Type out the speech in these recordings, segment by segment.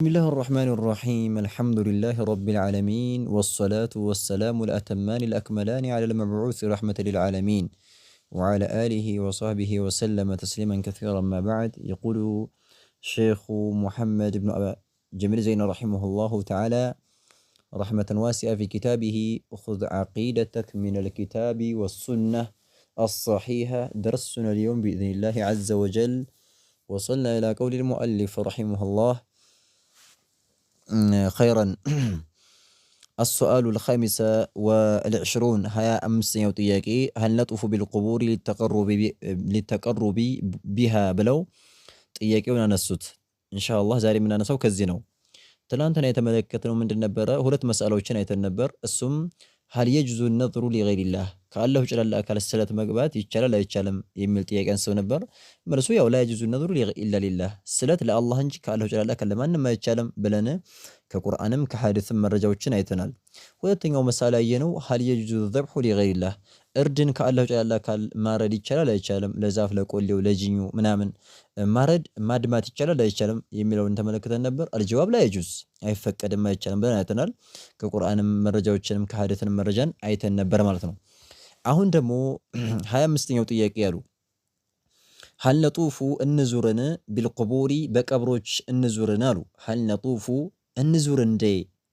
بسم الله الرحمن الرحيم الحمد لله رب العالمين والصلاة والسلام الأتمان الأكملان على المبعوث رحمة للعالمين وعلى آله وصحبه وسلم تسليما كثيرا ما بعد يقول شيخ محمد بن جميل زين رحمه الله تعالى رحمة واسعة في كتابه خذ عقيدتك من الكتاب والسنة الصحيحة درسنا اليوم بإذن الله عز وجل وصلنا إلى قول المؤلف رحمه الله خيرا. السؤال الخامس والعشرون هيا أمس يوتياكي هل نطوف بالقبور للتقرب بها بلو ጥያቄውን አነሱት ኢንሻአላህ ዛሬ የምናነሳው ከዚህ ነው። ትላንትና የተመለከትነው ምንድን ነበረ? ሁለት መስአሎችን አይተን ነበር። እሱም ሀል የጅዙ ነዝሩ ሊገይሪላህ ከአላህ ውጭ ላለ አካል ስለት መግባት ይቻላል አይቻልም የሚል ጥያቄ አንስተው ነበር። መልሱ ያው ላ የጅዙ ነዝሩ ኢላ ሊላህ ስለት ለአላህ እንጂ ከአላህ ውጭ ላለ አካል ለማንም አይቻልም ብለን ከቁርአንም ከሐዲስም መረጃዎችን አይተናል። ሁለተኛው ምሳሌ ያየነው ሀል የጅዙ ዘብሑ ሊገይሪላህ እርድን ከአላህ ውጭ ላለ አካል ማረድ ይቻላል አይቻልም፣ ለዛፍ ለቆሌው ለጅኙ ምናምን ማረድ ማድማት ይቻላል አይቻልም የሚለውን ተመለክተን ነበር። አልጀዋብ ላ የጁዝ አይፈቀድም አይቻልም ብለን አይተናል። ከቁርአንም መረጃዎችንም ከሐዲስንም መረጃን አይተን ነበር ማለት ነው። አሁን ደግሞ 25ኛው ጥያቄ ያሉ ሀል ነጡፉ እንዙርን ቢልቁቡሪ በቀብሮች እንዙርን አሉ። ሀል ነጡፉ እንዙር እንዴ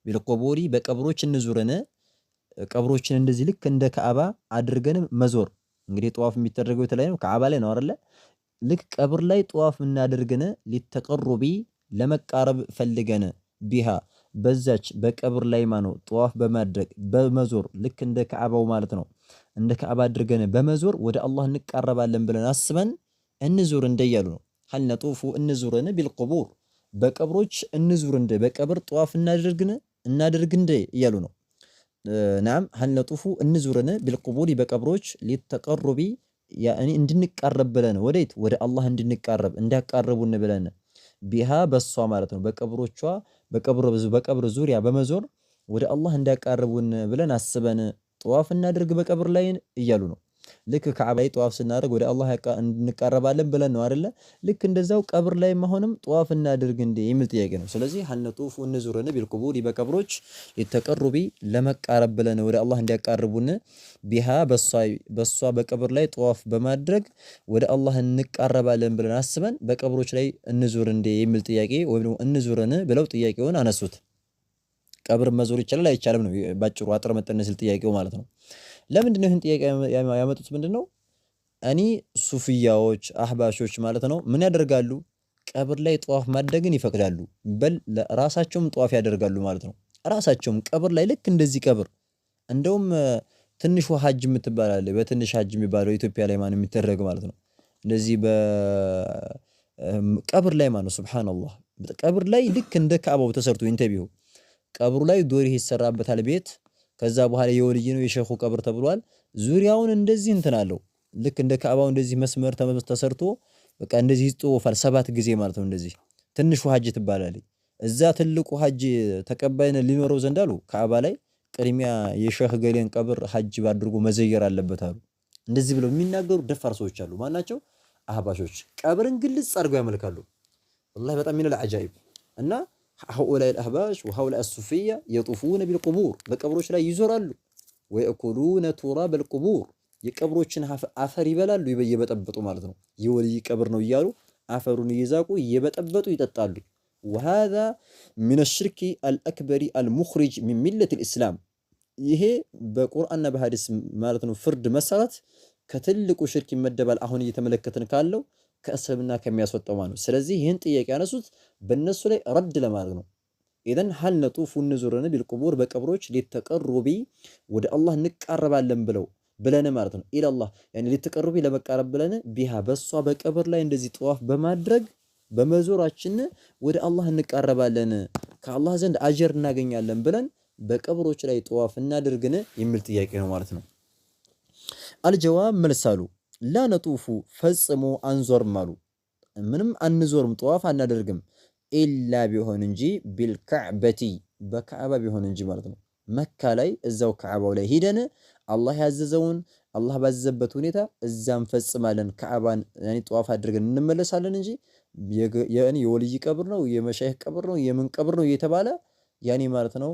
ቢልቁቡሪ በቀብሮች እንዙርን ቀብሮችን እንደዚህ ልክ እንደ ከአባ አድርገን መዞር። እንግዲህ ጠዋፍ የሚደረገው የተለያየ ነው፣ ከአባ ላይ ነው አይደለ? ልክ ቀብር ላይ ጠዋፍ እናደርገን ሊተቀሩቢ ለመቃረብ ፈልገን ቢሃ በዛች በቀብር ላይ ማነው ጠዋፍ በማድረግ በመዞር ልክ እንደ ከአባው ማለት ነው። እንደ ከአባ አድርገን በመዞር ወደ አላህ እንቃረባለን ብለን አስበን እንዙር እንደያሉ ነው። ሀል ነጡፉ እንዙርን ቢልቁቡር በቀብሮች እንዙር እንደ በቀብር ጠዋፍ እናድርግ እንደ እያሉ ነው። ናም ሀል ነጡፉ እንዙርን ቢልቁቡሪ በቀብሮች ሊተቀሩቢ ያኒ እንድንቃረብ ብለን ወዴት ወደ አላህ እንድንቃረብ እንዲያቃርቡን ብለን ቢሃ በሷ ማለት ነው በቀብሮቿ በቀብር ዙሪያ በመዞር ወደ አላህ እንዲያቃርቡን ብለን አስበን ጠዋፍ እናድርግ በቀብር ላይ እያሉ ነው። ልክ ከዓባ ላይ ጠዋፍ ስናደርግ ወደ አላህ እንቃረባለን ብለን ነው አይደለ? ልክ እንደዛው ቀብር ላይ መሆንም ጠዋፍ እናድርግ እንዴ የሚል ጥያቄ ነው። ስለዚህ ሀል ነጡፉ እንዙርን ቢልቁቡሪ በቀብሮች ሊተቀሩቢ ለመቃረብ ብለን ወደ አላህ እንዲያቃርቡን ቢሃ በሷ በቀብር ላይ ጠዋፍ በማድረግ ወደ አላህ እንቃረባለን ብለን አስበን በቀብሮች ላይ እንዙር እንዴ የሚል ጥያቄ ወይም ደግሞ እንዙርን ብለው ጥያቄውን አነሱት። ቀብር መዞር ይቻላል አይቻልም ነው ባጭሩ አጥር መጠን ሲል ጥያቄው ማለት ነው። ለምንድን ነው ይህን ጥያቄ ያመጡት? ምንድን ነው እኔ ሱፍያዎች አህባሾች ማለት ነው ምን ያደርጋሉ? ቀብር ላይ ጠዋፍ ማድረግን ይፈቅዳሉ። በል ራሳቸውም ጠዋፍ ያደርጋሉ ማለት ነው። ራሳቸውም ቀብር ላይ ልክ እንደዚህ ቀብር እንደውም ትንሹ ሀጅ የምትባል አለ። በትንሽ ሀጅ የሚባለው ኢትዮጵያ ላይ ማን የሚደረግ ማለት ነው። እንደዚህ በቀብር ላይ ማለት ነው። ሱብሃንአላህ ቀብር ላይ ልክ እንደ ካዕባው ተሰርቶ ኢንተቢሁ ቀብሩ ላይ ዶሪ ይሰራበታል ቤት። ከዛ በኋላ የወልይ ነው የሸኹ ቀብር ተብሏል። ዙሪያውን እንደዚህ እንትን አለው ልክ እንደ ካዕባው እንደዚህ መስመር ተሰርቶ በቃ እንደዚህ ይጽወፋል 7 ጊዜ ማለት ነው። እንደዚህ ትንሹ ሀጅ ትባላለች። እዛ ትልቁ ሀጅ ተቀባይነት ሊኖረው ዘንድ አሉ ካዕባ ላይ ቅድሚያ የሸኽ ገሌን ቀብር ሀጅ ባድርጎ መዘየር አለበት አሉ። እንደዚህ ብለው የሚናገሩ ደፋር ሰዎች አሉ። ማናቸው? አህባሾች ቀብርን ግልጽ አድርገው ያመልካሉ። ወላሂ በጣም ሚነል አጃኢብ እና هؤلاء الأحباش وهؤلاء الصوفية يطوفون بالقبور በቀብሮች ላይ ይዞራሉ። ويأكلون تراب القبور የቀብሮችን አፈር ይበላሉ እየበጠበጡ ማለት ነው። የወልይ ቀብር ነው እያሉ አፈሩን እየዛቁ እየበጠበጡ ይጠጣሉ። وهذا من الشرك الأكبر المخرج من ملة الإسلام ይሄ በቁርአንና በሐዲስ ማለት ነው ፍርድ መሰረት ከትልቁ ሽርክ ይመደባል። አሁን እየተመለከትን ካለው ከእስልምና ከሚያስወጣው ማለት ነው። ስለዚህ ይህን ጥያቄ ያነሱት በእነሱ ላይ ረድ ለማድረግ ነው። ኢዘን ሀል ነጡፉ እንዙርን ቢልቁቡር በቀብሮች ሊተቀሩቢ ወደ አላህ እንቃረባለን ብለን ማለት ነው። ኢላላህ ያኒ ሊተቀሩቢ ለመቃረብ ብለን ቢሃ በሷ በቀብር ላይ እንደዚህ ጠዋፍ በማድረግ በመዞራችን ወደ አላህ እንቃረባለን ከአላህ ዘንድ አጀር እናገኛለን ብለን በቀብሮች ላይ ጠዋፍ እናድርግን የሚል ጥያቄ ነው ማለት ነው። አልጀዋብ መልሳሉ ላ ነጡፉ ፈጽሞ አንዞርም አሉ። ምንም አንዞርም ጠዋፍ አናደርግም ኢላ ቢሆን እንጂ ቢልካዕበቲ በካዕባ ቢሆን እንጂ ማለት ነው። መካ ላይ እዛው ካዕባው ላይ ሂደን አላህ ያዘዘውን አላህ ባዘዘበት ሁኔታ እዛም ፈጽማለን ካዕባን ያኒ ጠዋፍ አድርገን እንመለሳለን እንጂ ያኒ የወልይ ቀብር ነው የመሻይኽ ቀብር ነው የምን ቀብር ነው እየተባለ ያኒ ማለት ነው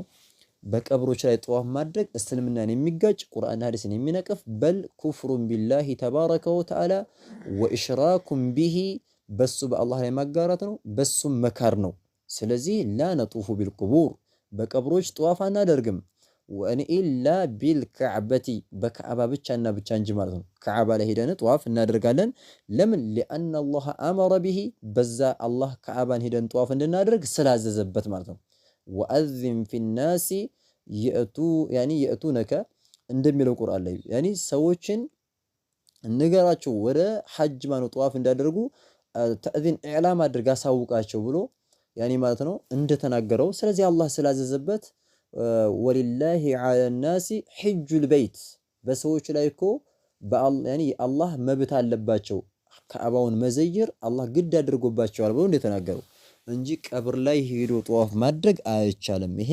በቀብሮች ላይ ጠዋፍ ማድረግ እስልምናን የሚጋጭ ቁርአን ሐዲስን የሚነቅፍ በል ኩፍሩን ቢላሂ ተባረከ ወተዓላ ወኢሽራኩም ቢሂ በሱ በአላህ ላይ ማጋራት ነው፣ በሱም መካር ነው። ስለዚህ ላ ነጡፉ ቢልቁቡር በቀብሮች ጠዋፍ አናደርግም። ወእኔ ኢላ ቢልከዕበቲ በከዕባ ብቻና ብቻ እንጂ ማለት ነው። ከዕባ ላይ ሄደን ጠዋፍ እናደርጋለን። ለምን? ሊአነ አላህ አመረ ቢሂ በዛ አላህ ከዕባን ሄደን ጠዋፍ እንድናደርግ ስላዘዘበት ማለት ነው። ወአዚም ፊናሲ የእቱነከ እንደሚለው ቁርአን ላይ ያኒ ሰዎችን ንገራቸው ወደ ሐጅ ማነው ጠዋፍ እንዳደርጉ ተእዚን ኢዕላም አድርግ አሳውቃቸው ብሎ ያኒ ማለት ነው እንደተናገረው። ስለዚህ አላህ ስላዘዘበት ወሊላሂ ዐለ ናሲ ሒጁል በይት በሰዎች ላይ እኮ ያኒ አላህ መብት አለባቸው ከዕባውን መዘየር አላህ ግድ አድርጎባቸዋል ብሎ እንደተናገረው እንጂ ቀብር ላይ ሄዶ ጠዋፍ ማድረግ አይቻልም። ይሄ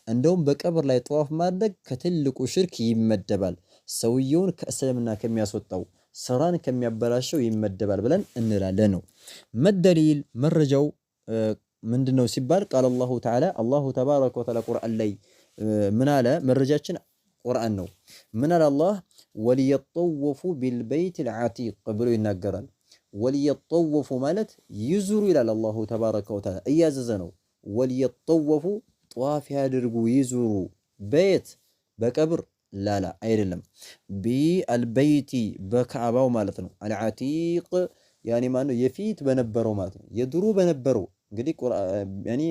እንደውም በቀብር ላይ ጠዋፍ ማድረግ ከትልቁ ሽርክ ይመደባል። ሰውየውን ከእስልምና ከሚያስወጣው ስራን ከሚያበላሸው ይመደባል ብለን እንላለን ነው። መደሊል መረጃው ምንድነው ሲባል ቃል አላሁ ተዓላ አላሁ ተባረከ ወተዓላ ቁርአን ላይ ምን አለ? መረጃችን ቁርአን ነው። ምን አለ አላህ? ወሊየጠወፉ ቢልበይቲል ዐቲቅ ብሎ ይናገራል። ወሊየጠወፉ ማለት ይዙሩ ይላል አላሁ ተባረከ ወተዓላ እያዘዘ ነው። ወሊየጠወፉ ጠዋፍ ያድርጉ ይዙሩ በየት በቀብር ላላ አይደለም ቢአልበይቲ በካዕባው ማለት ነው። አልዓቲቅ ያኒ ማነው የፊት በነበረው ማለት ነው የድሮ በነበረው እንግዲህ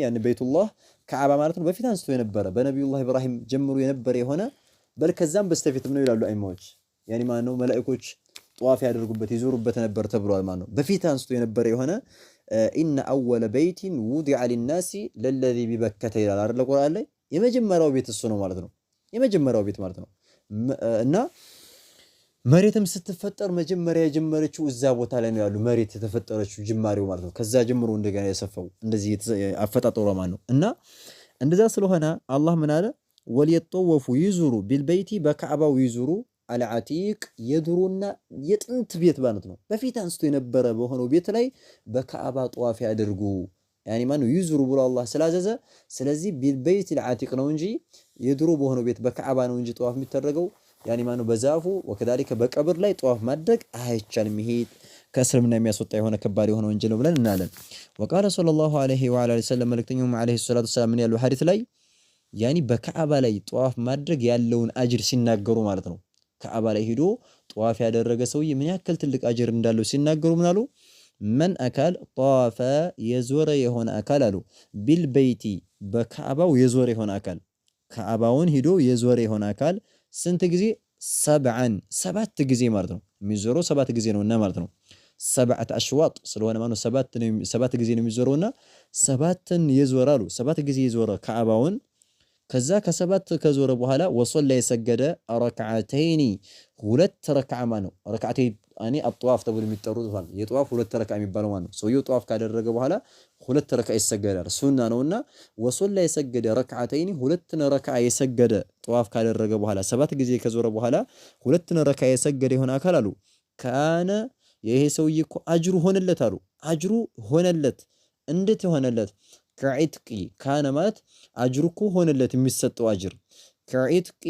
ያኒ በይቱላህ ካዕባ ማለት ነው በፊት አንስቶ የነበረ በነቢዩላህ ኢብራሂም ጀምሮ የነበረ የሆነ በል ከዛም በስተፊትም ነው ይላሉ አይማዎች። ያኒ ማነው መላእክቶች ጠዋፍ ያደርጉበት ይዞሩበት ነበር ተብሏል ማለት ነው። በፊት አንስቶ የነበረ የሆነ ኢነ አወለ በይቲን ውዲዐ ሊናሲ ለለዚ ቢበከተ ይላል አይደል ቁርአን ላይ። የመጀመሪያው ቤት እሱ ነው ማለት ነው። የመጀመሪያው ቤት ማለት ነው። እና መሬትም ስትፈጠር መጀመሪያ የጀመረችው እዛ ቦታ ላይ ነው ያሉ መሬት የተፈጠረችው ጅማሬው ማለት ነው። ከዛ ጀምሮ እንደገና የሰፋው እንደዚህ አፈጣጠሯ ማለት ነው። እና እንደዛ ስለሆነ አላህ ምን አለ? ወሊየጠወፉ ይዙሩ ቢልበይቲ በካዕባው ይዙሩ አልዓቲቅ የድሮና የጥንት ቤት ማለት ነው። በፊት አንስቶ የነበረ በሆነው ቤት ላይ በካዕባ ጠዋፍ ያድርጉ ያኒ ማነው ይዙሩ ብሎ አላህ ስላዘዘ፣ ስለዚህ ቢልበይት አልዓቲቅ ነው እንጂ የድሮ በሆነው ቤት በካዕባ ነው እንጂ ጠዋፍ የሚደረገው ያኒ ማነው በዛፉ ወከዳሊከ በቀብር ላይ ጠዋፍ ማድረግ አይቻልም። ይሄ ከእስልምና የሚያስወጣ የሆነ ከባድ የሆነ ወንጀል ነው ብለን እናለን። ወቃለ ሰለላሁ ዐለይሂ ወዐለይሂ ወሰለም መልእክተኛው ዐለይሂ ሰላቱ ወሰላም ምን ያለው ሐዲስ ላይ ያኒ በካዕባ ላይ ጠዋፍ ማድረግ ያለውን አጅር ሲናገሩ ማለት ነው። ካዕባ ላይ ሄዶ ጠዋፍ ያደረገ ሰውዬ ምን ያክል ትልቅ አጅር እንዳለው ሲናገሩ ምን አሉ? መን አካል ጧፈ የዞረ የሆነ አካል አሉ ቢልበይቲ በካዕባው የዞረ የሆነ አካል ካዕባውን ሂዶ የዞረ የሆነ አካል ስንት ጊዜ? ሰብዓን ሰባት ጊዜ ማለት ነው። የሚዞረው ሰባት ጊዜ ነውና ማለት ነው። ሰብዓት አሽዋጥ ስለሆነ ማለት ነው ሰባት ጊዜ ነው የሚዞረውና ሰባትን የዞረ አሉ ሰባት ጊዜ የዞረ ካዕባውን ከዛ ከሰባት ከዞረ በኋላ ወሶላ የሰገደ ረክዓተይኒ ሁለት ረክዓ ማለት ነው። ረክዓተይ አኒ አጥዋፍ ተብሎ የሚጠሩት ማለት የጠዋፍ ሁለት ረክዓ የሚባለው ማለት ነው። ሰውየው ጠዋፍ ካደረገ በኋላ ሁለት ረክዓ ይሰገዳል ሱና ነውና ወሶላ የሰገደ ረክዓተይኒ ሁለትን ረክዓ የሰገደ ጠዋፍ ካደረገ በኋላ ሰባት ጊዜ ከዞረ በኋላ ሁለትን ረክዓ የሰገደ የሆነ አካል አሉ ካነ ይሄ ሰውዬ እኮ አጅሩ ሆነለት አሉ አጅሩ ሆነለት። እንዴት ሆነለት? ከዒትቂ ካነ ማለት አጅሩ እኮ ሆነለት የሚሰጠው አጅር ከዒትቂ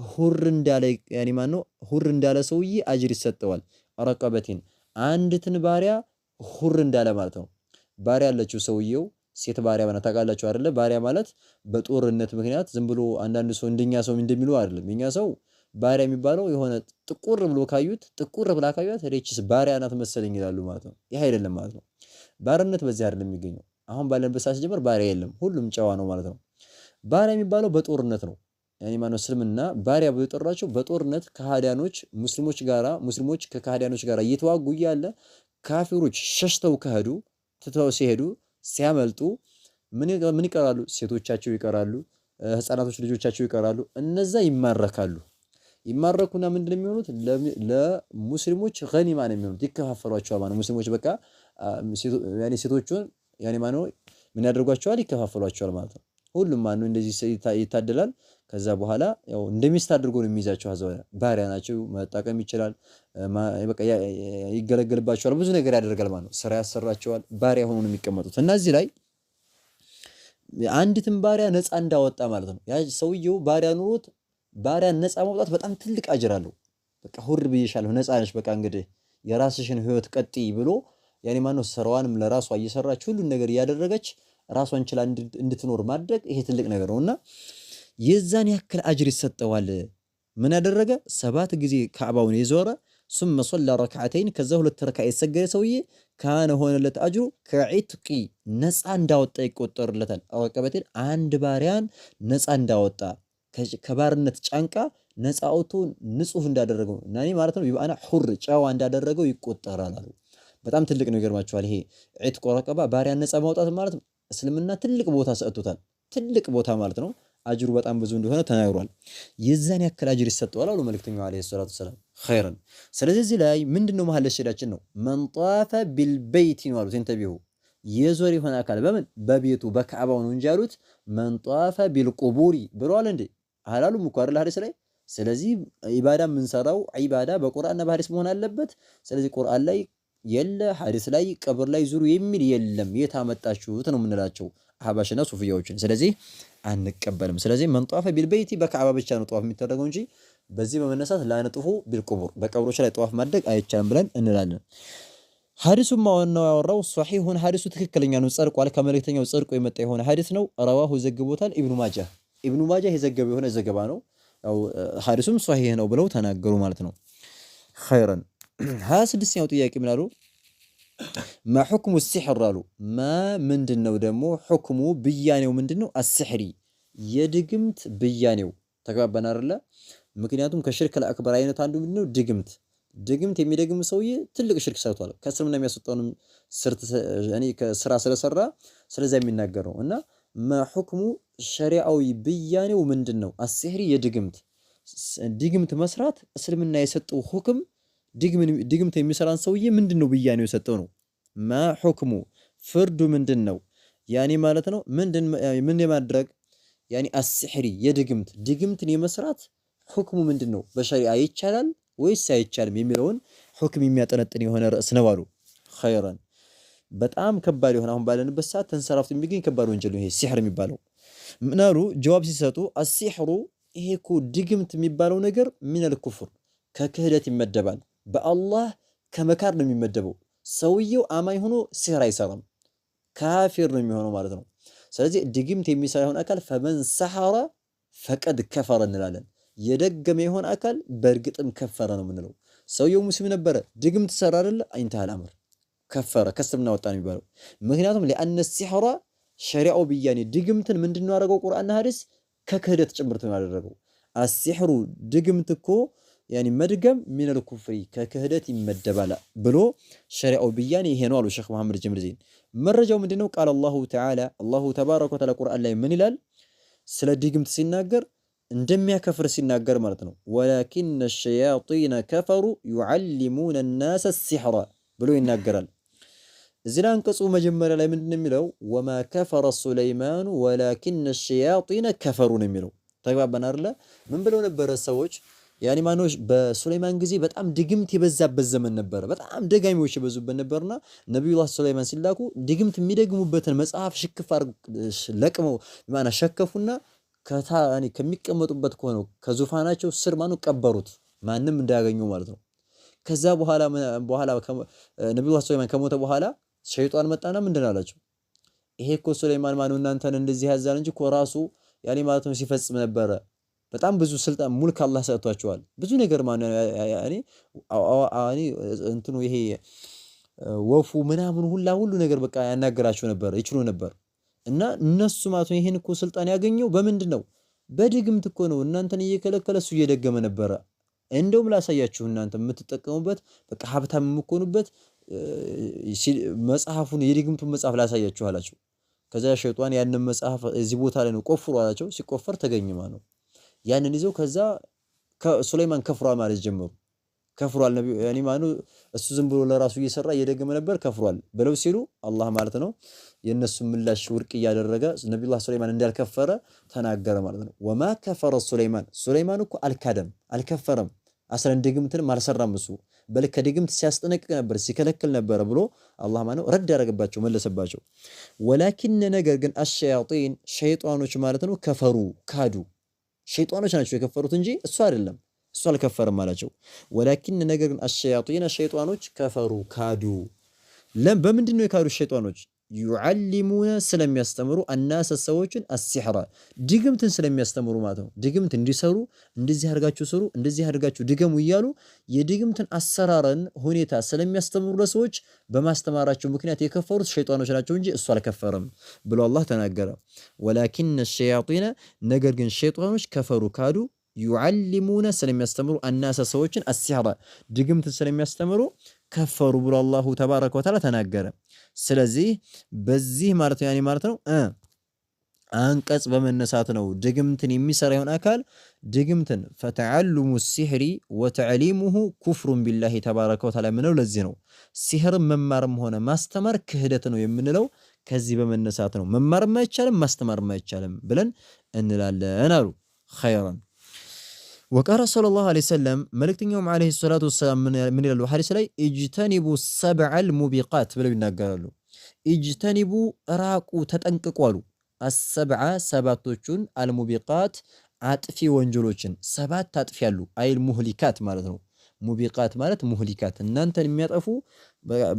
ሁር እንዳለ ያኒ ማነው ሁር እንዳለ ሰውዬ አጅር ይሰጠዋል። ረቀበቲን አንድትን ባሪያ ሁር እንዳለ ማለት ነው። ባሪያ ያለችው ሰውየው ሴት ባሪያ ማለት ታውቃላችሁ አይደለ? ባሪያ ማለት በጦርነት ምክንያት ዝም ብሎ አንዳንድ ሰው እንደኛ ሰው እንደሚሉ አይደለም። የኛ ሰው ባሪያ የሚባለው የሆነ ጥቁር ብሎ ካዩት ጥቁር ብላ ካዩት ሬችስ ባሪያ ናት መሰለኝ ይላሉ ማለት ነው። ይሄ አይደለም ማለት ነው። ባርነት በዚህ አይደለም የሚገኘው። አሁን ባለንበት ሰዓት ጀምር ባሪያ የለም፣ ሁሉም ጨዋ ነው ማለት ነው። ባሪያ የሚባለው በጦርነት ነው። ያኒ ማነው እስልምና ባሪያ ብሎ የጠራቸው በጦርነት ከሃዲያኖች ሙስሊሞች ከካህዲያኖች ጋር እየተዋጉ እያለ ካፊሮች ሸሽተው ከሄዱ ትተው ሲሄዱ ሲያመልጡ ምን ይቀራሉ? ሴቶቻቸው ይቀራሉ፣ ህፃናቶች ልጆቻቸው ይቀራሉ። እነዛ ይማረካሉ። ይማረኩና ምንድነው የሚሆኑት? ለሙስሊሞች ገኒማ ነው የሚሆኑት፣ ይከፋፈሏቸዋል ማለት ነው። ሙስሊሞች በቃ ያኒ ሴቶቹን ያኒ ማነው ምን ያደርጓቸዋል? ይከፋፈሏቸዋል ማለት ነው። ሁሉም ማነው እንደዚህ ይታደላል። ከዛ በኋላ ያው እንደሚስት አድርጎ ነው የሚይዛቸው። ሀዘው ባሪያ ናቸው፣ መጠቀም ይችላል፣ በቃ ይገለገልባቸዋል፣ ብዙ ነገር ያደርጋል ማለት ነው። ስራ ያሰራቸዋል፣ ባሪያ ሆኖ ነው የሚቀመጡት። እና እዚህ ላይ አንዲትን ባሪያ ነፃ እንዳወጣ ማለት ነው። ያ ሰውየው ባሪያ ኑሮት ባሪያን ነፃ ማውጣት በጣም ትልቅ አጅር አለው። በቃ ሁር ብዬሻለሁ፣ ነፃ ነሽ፣ በቃ እንግዲህ የራስሽን ህይወት ቀጥይ ብሎ ያኔ ማነው ስራዋንም ለራሷ እየሰራች ሁሉን ነገር እያደረገች ራሷን ችላ እንድትኖር ማድረግ ይሄ ትልቅ ነገር ነውና የዛን ያክል አጅር ይሰጠዋል። ምን ያደረገ 7 ጊዜ ካዕባውን የዞረ ثم صلى ركعتين ከዛ 2 ረካ የሰገደ ሰውዬ ካነ ሆነለት አጅሩ ከዒትቂ ነፃ እንዳወጣ ይቆጠርለታል። አወቀበቴን አንድ ባሪያን ነፃ እንዳወጣ ከባርነት ጫንቃ ነፃ አውጥቶ ንጹህ እንዳደረገው ናኒ ማለት ነው። ይባና ሁር ጨዋ እንዳደረገው ይቆጠራል አሉ። በጣም ትልቅ ነው። ይገርማችኋል። ይሄ ዒትቅ ወረቀባ ባሪያን ነፃ ማውጣት ማለት እስልምና ትልቅ ቦታ ሰጥቶታል። ትልቅ ቦታ ማለት ነው። አጅሩ በጣም ብዙ እንደሆነ ተናግሯል። የዛን ያክል አጅር ይሰጠዋል አሉ መልእክተኛው አለይሂ ሰላቱ ወሰላም። ኸይረን ስለዚህ እዚህ ላይ ምንድነው መሐል ሸዳችን ነው መን ጧፈ ቢልበይት ነው አሉት። እንተቢሁ የዞር የሆነ አካል በምን በቤቱ በካዕባው ነው እንጂ ያሉት መን ጧፈ ቢልቁቡሪ ብለዋል እንዴ አላሉም እኮ አይደል ሐዲስ ላይ። ስለዚህ ኢባዳ የምንሰራው ኢባዳ በቁርአንና በሐዲስ መሆን አለበት። ስለዚህ ቁርአን ላይ የለ ሐዲስ ላይ ቀብር ላይ ዙሩ የሚል የለም። የታመጣችሁት ነው የምንላቸው አህባሽና ሱፊያዎችን። ስለዚህ አንቀበልም። ስለዚህ መን ጧፈ ቢልበይቲ በካዕባ ብቻ ነው ጧፍ የሚደረገው እንጂ በዚህ በመነሳት ላነጥፉ ቢልቁቡር በቀብሮች ላይ ጧፍ ማድረግ አይቻልም ብለን እንላለን። ሐዲሱም ማወናው ያወራው ሷሂሁን ሐዲሱ ትክክለኛ ነው፣ ጸድቋል፣ ከመልእክተኛው ጸድቆ የመጣ የሆነ ሐዲስ ነው። ረዋሁ ዘግቦታል ኢብኑ ማጃህ የዘገበው የሆነ ዘገባ ነው። ያው ሐዲሱም ሷሂህ ነው ብለው ተናገሩ ማለት ነው። ኸይረን 26ኛው ጥያቄ ምን አሉ? ማ ሁክሙ ሲሕር አሉ። ማ ምንድነው ደግሞ ሁክሙ ብያኔው ምንድነው? አስሕሪ የድግምት ብያኔው። ተግባባን አይደለ? ምክንያቱም ከሽርክ ለአክበር አይነት አንዱ ምንድነው? ድግምት የሚደግም ሰውዬ ትልቅ ሽርክ ሰርቷል። ከእስልምና የሚያስወጣውንም ስራ ስለሰራ ስለዚያ የሚናገር ነው። እና ማ ሁክሙ ሸሪዓዊ ብያኔው ምንድነው? አስሕሪ ድግምት መስራት እስልምና የሰጠው ሁክም ድግምት የሚሰራን ሰውዬ ምንድነው ብያኔው የሰጠው ነው። ማ ሁክሙ ፍርዱ ምንድነው? ያኔ ማለት ነው ምን የማድረግ ያኔ አስሕሪ ድግምትን የመስራት ሁክሙ ምንድነው? በሸሪዓ ይቻላል ወይስ አይቻልም የሚለውን ሁክም የሚያጠነጥን የሆነ ርዕስ ነው አሉ። ኸይራን በጣም ከባድ የሆነ አሁን ባለንበት ሰዓት ተንሰራፍቶ የሚገኝ ከባድ ወንጀል ነው ይሄ ሲሕር የሚባለው። ምን አሉ ጀዋብ ሲሰጡ አሲሕሩ ይሄ እኮ ድግምት የሚባለው ነገር ሚነል ኩፍር ከክህደት ይመደባል። በአላህ ከመካር ነው የሚመደበው። ሰውየው አማኝ ሆኖ ሲህር አይሰራም፣ ካፊር ነው የሚሆነው ማለት ነው። ስለዚህ ድግምት የሚሰራ የሆነ አካል ፈመን ሰሐረ ፈቀድ ከፈረ እንላለን። የደገመ የሆነ አካል በእርግጥም ከፈረ ነው የምንለው። ሰውየው ሙስሊም ነበረ፣ ድግምት ሰራ አይደለ አይንተሃል አምር ከፈረ ከእስልምና ወጣ ነው የሚባለው። ምክንያቱም ለአነ ሲሕራ ሸሪዓው ብያኔ ድግምትን ምንድነው ያደረገው? ቁርአንና ሐዲስ ከክህደት ጭምርት ነው ያደረገው። አሲሕሩ ድግምት እኮ ያኒ መድገም ሚነል ኩፍሪ ከክህደት ይመደባል ብሎ ሸሪዓው ብያኔ ይሄ ነው አሉ ሼኽ መሐመድ ጀምል ዘይን። መረጃው ምንድነው? ቃል አላሁ ተባረከ ወተዓላ ቁርአን ላይ ምን ይላል? ስለ ድግምት ሲናገር እንደሚያከፍር ሲናገር ማለት ነው። ወላኪነ ሸያጢነ ከፈሩ ዩዓሊሙነ ናሰ ሲሕራ ብሎ ይናገራል። እዚህ ላይ አንቀጹ መጀመሪያ ላይ ምንድነው የሚለው? ወማ ከፈረ ሱለይማኑ ወላኪነ ሸያጢነ ከፈሩ ነው የሚለው። ተግባባን አይደለ? ምን ብለው ነበረ ሰዎች ያኒ ማኖች በሱለይማን ጊዜ በጣም ድግምት የበዛበት ዘመን ነበረ። በጣም ደጋሚዎች የበዙበት ነበርና ነብዩላህ ሱለይማን ሲላኩ ድግምት የሚደግሙበትን መጽሐፍ ሽክፍ ለቅመው ማና ሸከፉና ከሚቀመጡበት ከሆነው ከዙፋናቸው ስር ቀበሩት፣ ማንም እንዳያገኘው ማለት ነው። ከዛ በኋላ ነብዩላህ ሱለይማን ከሞተ በኋላ ሸይጣን መጣና ምንድን አላቸው? ይሄ እኮ ሱለይማን ማነው እናንተን እንደዚህ ያዛል እንጂ እኮ ራሱ ያኒ ማለት ነው ሲፈጽም ነበረ። በጣም ብዙ ስልጣን ሙልክ አላህ ሰጥቷቸዋል። ብዙ ነገር ማነው ያኒ እንትኑ ይሄ ወፉ ምናምን ሁሉ ነገር በቃ ያናገራቸው ነበር፣ ይችሉ ነበር። እና እነሱ ማለት ነው ይሄን እኮ ስልጣን ያገኘው በምንድን ነው? በድግምት እኮ ነው። እናንተን እየከለከለ እሱ እየደገመ ነበረ። እንደውም ላሳያችሁ እናንተ የምትጠቀሙበት በቃ ሀብታም የምትሆኑበት መጽሐፉን የድግምቱን መጽሐፍ ላሳያችሁ አላቸው። ከዛ ሸይጣን ያንን መጽሐፍ እዚህ ቦታ ላይ ነው ቆፍሩ አላቸው። ሲቆፈር ተገኘ ማለት ነው። ያንን ይዘው ከዛ ሱለይማን ከፍሯል ማለት ጀመሩ። ከፍሯል ነብዩ ያኒ ማኑ እሱ ዝም ብሎ ለራሱ እየሰራ እየደገመ ነበር ከፍሯል ብለው ሲሉ አላህ ማለት ነው የነሱ ምላሽ ውድቅ ያደረገ ነብዩላህ ሱለይማን እንዳልከፈረ ተናገረ ማለት ነው። ወማ ከፈረ ሱለይማን እኮ አልከፈረም አስለን ድግምትንም አልሰራም እሱ በል ከድግምት ሲያስጠነቅቅ ነበር ሲከለክል ነበር ብሎ አላህ ማነው ረድ ያደረገባቸው መለሰባቸው። ወላኪን ነገር ግን አሸያጢን ሸይጣኖች ማለት ነው ከፈሩ ካዱ። ሸይጣኖች ናቸው የከፈሩት እንጂ እሱ አይደለም፣ እሱ አልከፈረም አላቸው። ወላኪን ነገር ግን አሸያጢን ሸይጣኖች ከፈሩ ካዱ። በምንድን ነው የካዱ ሸይጣኖች? ዩዓሊሙነ ስለሚያስተምሩ አናሰ ሰዎችን አሲሕራ ድግምትን ስለሚያስተምሩ ማለት ነው። ድግምት እንዲሰሩ እንደዚህ አድርጋችሁ ስሩ፣ እንደዚህ አድርጋችሁ ድገሙ እያሉ የድግምትን አሰራርን ሁኔታ ስለሚያስተምሩ ለሰዎች በማስተማራቸው ምክንያት የከፈሩት ሸይጣኖች ናቸው እንጂ እሱ አልከፈረም ብሎ አላህ ተናገረ። ወላኪነ ሸያጢነ ነገር ግን ሸይጣኖች ከፈሩ ካዱ ዩዓሊሙነ ስለሚያስተምሩ አናሰ ሰዎችን አሲሕራ ድግምትን ስለሚያስተምሩ ከፈሩ ብሎ አላሁ ተባረከ ወተዓላ ተናገረ። ስለዚህ በዚህ ማለት ያኔ ማለት ነው አንቀጽ በመነሳት ነው ድግምትን የሚሰራ ይሆን አካል ድግምትን ፈተዓሉሙ ሲሕሪ ወተዕሊሙሁ ኩፍሩን ቢላሂ ተባረከ ወተዓላ የምንለው ለዚህ ነው። ሲሕርን መማርም ሆነ ማስተማር ክህደት ነው የምንለው ከዚህ በመነሳት ነው። መማርም አይቻልም ማስተማርም አይቻልም ብለን እንላለን አሉ። ኸይራን ወቃለ ሰለላሁ ዐለይሂ ወሰለም መልእክተኛውም ዐለይሂ ሰላቱ ወሰላም ምን ይላሉ ሐዲስ ላይ ኢጅተኒቡ ሰብዐል ሙቢቃት ብለው ይናገራሉ። ኢጅተኒቡ ራቁ ተጠንቅቁ አሉ። አሰብዐ ሰባቶቹን አልሙቢቃት አጥፊ ወንጀሎችን ሰባት አጥፊ ያሉ አይል ሙህሊካት ማለት ነው። ሙቢቃት ማለት ሙህሊካት እናንተን የሚያጠፉ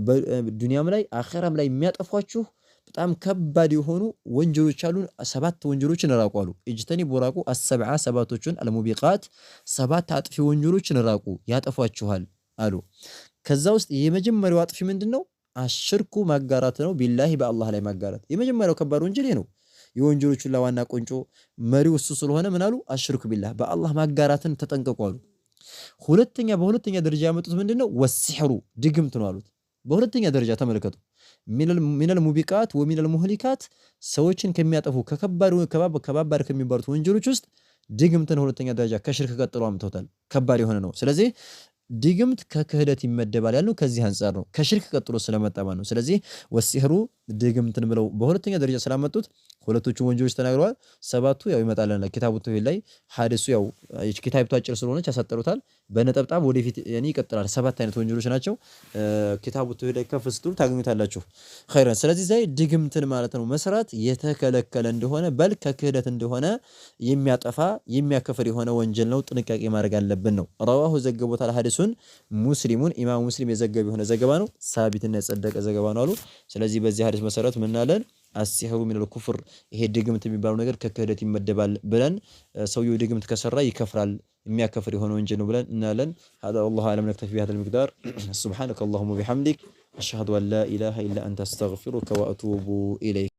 በዱንያም ላይ አኺራም ላይ የሚያጠፏችሁ በጣም ከባድ የሆኑ ወንጀሎች አሉ። ሰባት ወንጀሎችን ራቁ አሉ። ኢጅተኒቡ ራቁ አሰብዐ ሰባቶቹን አልሙቢቃት ሰባት አጥፊ ወንጀሎችን ራቁ ያጠፏችኋል አሉ። ከዛ ውስጥ የመጀመሪያው አጥፊ ምንድነው? አሽርኩ ማጋራት ነው። ቢላሂ በአላህ ላይ ማጋራት የመጀመሪያው ከባድ ወንጀል ነው። የወንጀሎቹ ዋና ቁንጮ መሪው እሱ ስለሆነ ምን አሉ? አሽርኩ ቢላህ በአላህ ማጋራትን ተጠንቀቁ አሉ። በሁለተኛ ደረጃ ያመጡት ምንድነው? ወሲሕሩ ድግምት ነው አሉት። በሁለተኛ ደረጃ ተመልከቱ። ሚነል ሙቢቃት ወሚነል ሙህሊካት ሰዎችን ከሚያጠፉ ከባባድ ከሚባሉት ወንጀሎች ውስጥ ድግምትን ሁለተኛ ደረጃ ከሽርክ ቀጥሎ አምጥተውታል። ከባድ የሆነ ነው። ስለዚህ ድግምት ከክህደት ይመደባል ያልነው ከዚህ አንፃር ነው፣ ከሽርክ ቀጥሎ ስለመጣ ማለት ነው። ስለዚህ ወሲሕሩ ድግምትን ብለው በሁለተኛ ደረጃ ስላመጡት ሁለቶቹ ወንጀሎች ተናግረዋል። ሰባቱ ያው ይመጣልና ኪታቡ ተውሂድ ላይ ሐዲሱ ያው ኪታቢቱ አጭር ስለሆነች ያሳጠሩታል። በነጠብጣብ ወደፊት ይቀጥላል። ሰባት አይነት ወንጀሎች ናቸው። ኪታቡ ተውሂድ ላይ ከፍ ስትሉ ታገኙታላችሁ። ኸይረን ስለዚህ ዛይ ድግምትን ማለት ነው መስራት የተከለከለ እንደሆነ በል ከክህደት እንደሆነ የሚያጠፋ የሚያከፍር የሆነ ወንጀል ነው። ጥንቃቄ ማድረግ አለብን ነው። ረዋሁ ዘገቦታል ሐዲሱን ሙስሊሙን ኢማሙ ሙስሊም የዘገበ የሆነ ዘገባ ነው። ሳቢትና የጸደቀ ዘገባ ነው አሉ። ስለዚህ በዚህ ሐዲስ መሰረት ምናለን አሲሕሩ ሚነል ኩፍር ይሄ ድግምት የሚባለው ነገር ከክህደት ይመደባል ብለን ሰውየው ድግምት ከሰራ ይከፍራል የሚያከፍር የሆነ ወንጀል ነው ብለን እናለን። هذا والله اعلم نكتفي بهذا المقدار سبحانك اللهم وبحمدك اشهد ان لا اله الا انت استغفرك واتوب اليك